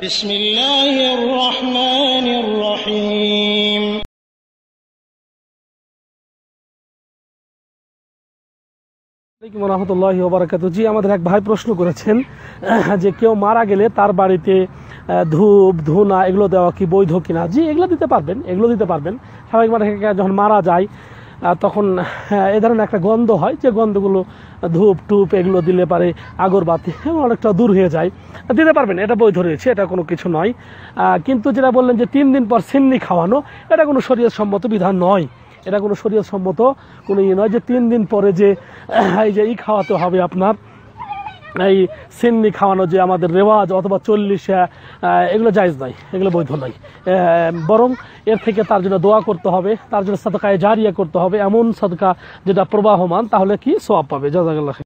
বিসমিল্লাহির রহমানির রহিম। আসসালামু আলাইকুম রাহমাতুল্লাহি ওয়া বারাকাতুহু। জি, আমাদের এক ভাই প্রশ্ন করেছেন যে কেউ মারা গেলে তার বাড়িতে ধূপ ধুনা এগুলো দেওয়া কি বৈধ কিনা। জি, এগুলো দিতে পারবেন। স্বাভাবিক মানুষ যখন মারা যায় তখন এ ধরনের একটা গন্ধ হয়, যে গন্ধগুলো ধূপ টুপ এগুলো দিলে পারে আগরবাতি অনেকটা দূর হয়ে যায়, দিতে পারবেন, এটা বৈধ রয়েছে, এটা কোনো কিছু নয়। কিন্তু যেটা বললেন যে 3 দিন পর সিন্নি খাওয়ানো, এটা কোনো শরীয়ত সম্মত বিধান নয়। এটা কোনো শরীয়ত সম্মত কোনো ইয়ে নয় যে 3 দিন পরে যে এই যে খাওয়াতে হবে আপনার, এই সিন্নি খাওয়ানো যে আমাদের রেওয়াজ অথবা 40 এগুলো জায়েজ নয়, এগুলো বৈধ নয়। বরং এর থেকে তার জন্য দোয়া করতে হবে, তার জন্য সাদকায়ে জারিয়া করতে হবে, এমন সাদকা যেটা প্রবাহমান, তাহলে কি সওয়াব পাবে। জাযাকাল্লাহ।